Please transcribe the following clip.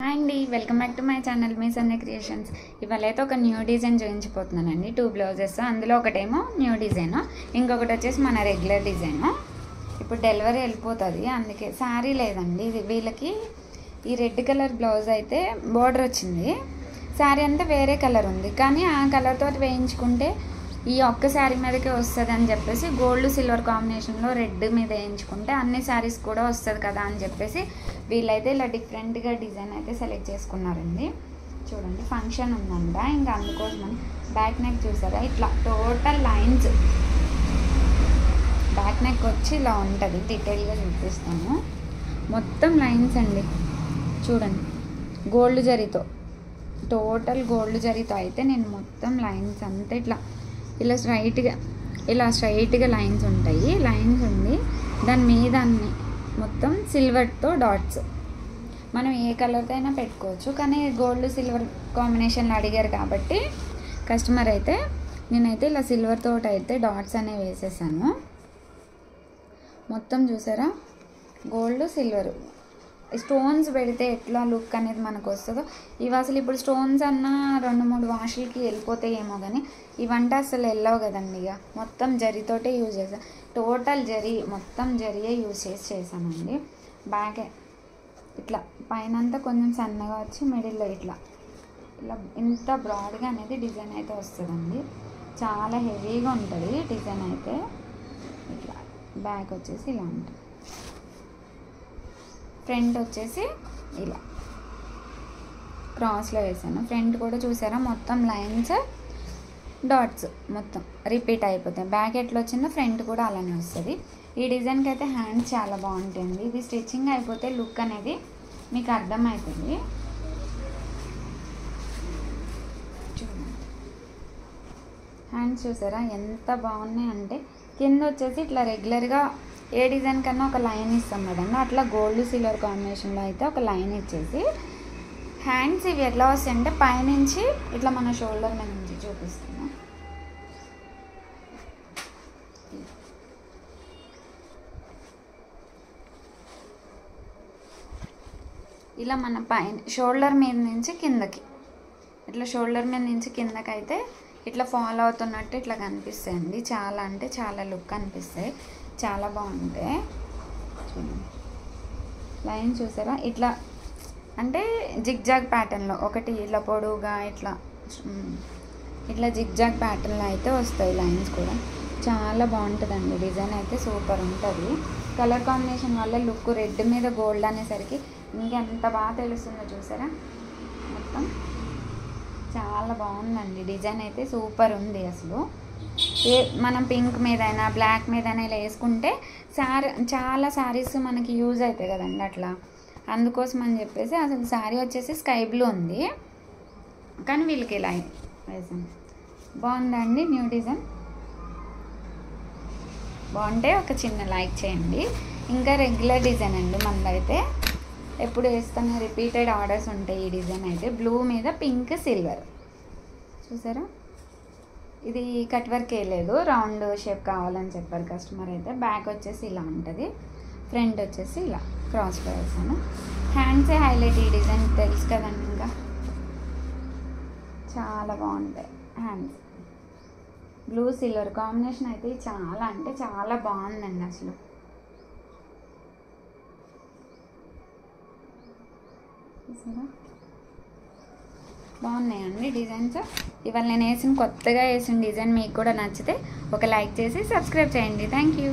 Hi అండి, welcome back to my channel మీ Sanna creations. ఇవాళైతే ఒక న్యూ డిజైన్ చూపించిపోతున్నానండి. 2 బ్లౌజెస్, అందులో ఒకటేమో న్యూ డిజైన్, ఇంకొకటి వచ్చేసి మన రెగ్యులర్ డిజైన్. ఇప్పుడు డెలివరీ వెళ్ళిపోతుంది, అందుకే శారీ లేదండి. ఇది వీళ్ళకి ఈ రెడ్ కలర్ బ్లౌజ్ అయితే బార్డర్ వచ్చింది, శారీ అంతా వేరే కలర్ ఉంది, కానీ ఆ కలర్తో వేయించుకుంటే ఈ ఒక్క శారీ మీదకే వస్తుంది అని చెప్పేసి గోల్డ్ సిల్వర్ కాంబినేషన్లో రెడ్ మీద వేయించుకుంటే అన్ని శారీస్ కూడా వస్తుంది కదా అని చెప్పేసి వీళ్ళైతే ఇలా డిఫరెంట్గా డిజైన్ అయితే సెలెక్ట్ చేసుకున్నారండి. చూడండి, ఫంక్షన్ ఉందంట, ఇంకా అందుకోసమని బ్యాక్ నెక్ చూసారా, ఇట్లా టోటల్ లైన్స్ బ్యాక్ నెక్ వచ్చి ఇలా ఉంటుంది. డీటెయిల్గా చూపిస్తాను. మొత్తం లైన్స్ అండి, చూడండి, గోల్డ్ జరీతో, టోటల్ గోల్డ్ జరీతో అయితే నేను మొత్తం లైన్స్ అంతా ఇట్లా ఇలా స్ట్రైట్గా లైన్స్ ఉంటాయి. లైన్స్ ఉంది, దాని మీద అన్ని మొత్తం సిల్వర్తో డాట్స్. మనం ఏ కలర్తో అయినా పెట్టుకోవచ్చు, కానీ గోల్డ్ సిల్వర్ కాంబినేషన్లో అడిగారు కాబట్టి కస్టమర్ అయితే నేనైతే ఇలా సిల్వర్ తోటి అయితే డాట్స్ అనేవి వేసేసాను. మొత్తం చూసారా, గోల్డ్ సిల్వర్ స్టోన్స్ పెడితే ఎట్లా లుక్ అనేది మనకు వస్తుందో. ఇవి అసలు ఇప్పుడు స్టోన్స్ అన్న 2-3 వాషులకి వెళ్ళిపోతాయేమో, కానీ ఇవంటే అసలు వెళ్ళవు కదండి. ఇక మొత్తం జరీతోటే యూజ్ చేసాను, టోటల్ జరీ, మొత్తం జరీయే యూజ్ చేసామండి. బ్యాక్ ఇట్లా పైన అంతా కొంచెం సన్నగా వచ్చి మిడిల్లో ఇట్లా ఇంత బ్రాడ్గా అనేది డిజైన్ అయితే వస్తుందండి. చాలా హెవీగా ఉంటుంది డిజైన్ అయితే. ఇట్లా బ్యాక్ వచ్చేసి ఇలా ఉంటుంది, ఫ్రంట్ వచ్చేసి ఇలా క్రాస్లో వేసాను. ఫ్రంట్ కూడా చూసారా, మొత్తం లైన్స్ డాట్స్ మొత్తం రిపీట్ అయిపోతాయి. బ్యాక్ ఎట్లా వచ్చిందో ఫ్రంట్ కూడా అలానే వస్తుంది. ఈ డిజైన్కి అయితే హ్యాండ్స్ చాలా బాగుంటాయండి. ఇది స్టిచ్చింగ్ అయిపోతే లుక్ అనేది మీకు అర్థమవుతుంది. చూడండి, హ్యాండ్స్ చూసారా ఎంత బాగున్నాయి అంటే, కింద వచ్చేసి ఇట్లా రెగ్యులర్గా ఏ డిజైన్ కన్నా ఒక లైన్ ఇస్తాం కదండి, అట్లా గోల్డ్ సిల్వర్ కాంబినేషన్లో అయితే ఒక లైన్ ఇచ్చేసి హ్యాండ్స్ ఇవి ఎట్లా వస్తాయంటే పైనుంచి ఇట్లా మన షోల్డర్ మీద నుంచి చూపిస్తున్నాం. ఇలా మన పైన షోల్డర్ మీద నుంచి కిందకి, ఇట్లా షోల్డర్ మీద నుంచి కిందకి అయితే ఇట్లా ఫాలో అవుతున్నట్టు ఇట్లా కనిపిస్తాయండి. చాలా అంటే చాలా లుక్ అనిపిస్తాయి, చాలా బాగుంటాయి. చూడండి, లైన్ చూసారా, ఇట్లా అంటే జిగ్జాగ్ ప్యాటర్న్లో ఒకటి ఇలా పొడవుగా ఇట్లా జిగ్జాగ్ ప్యాటర్న్లో అయితే వస్తాయి లైన్స్ కూడా. చాలా బాగుంటుందండి డిజైన్ అయితే, సూపర్ ఉంటుంది. కలర్ కాంబినేషన్ వల్ల లుక్ రెడ్ మీద గోల్డ్ అనేసరికి ఇంకెంత బాగా తెలుస్తుందో చూసారా. మొత్తం చాలా బాగుందండి డిజైన్ అయితే, సూపర్ ఉంది అసలు. మనం పింక్ మీదైనా బ్లాక్ మీదైనా ఇలా వేసుకుంటే చాలా శారీస్ మనకి యూజ్ అవుతాయి కదండి. అట్లా అందుకోసం అని చెప్పేసి అసలు శారీ వచ్చేసి స్కై బ్లూ ఉంది, కానీ వీళ్ళకి ఇలా వేసాను. బాగుందండి న్యూ డిజైన్. బాగుంటే ఒక చిన్న లైక్ చేయండి. ఇంకా రెగ్యులర్ డిజైన్ అండి మనదైతే, ఎప్పుడు వేస్తానే రిపీటెడ్ ఆర్డర్స్ ఉంటాయి. ఈ డిజైన్ అయితే బ్లూ మీద పింక్ సిల్వర్ చూసారా. ఇది కట్ వర్క్ వేయలేదు, రౌండ్ షేప్ కావాలని చెప్పారు కస్టమర్ అయితే. బ్యాక్ వచ్చేసి ఇలా ఉంటుంది, ఫ్రంట్ వచ్చేసి ఇలా క్రాస్లో వేసాను. హ్యాండ్సే హైలైట్ ఈ డిజైన్, తెలుసు కదండి. ఇంకా చాలా బాగుంటాయి హ్యాండ్స్. బ్లూ సిల్వర్ కాంబినేషన్ అయితే చాలా అంటే చాలా బాగుందండి అసలు. బాగున్నాయండి డిజైన్స్. ఇవాళ నేను కొత్తగా వేసిన డిజైన్ మీకు కూడా నచ్చితే ఒక లైక్ చేసి సబ్స్క్రైబ్ చేయండి. Thank you.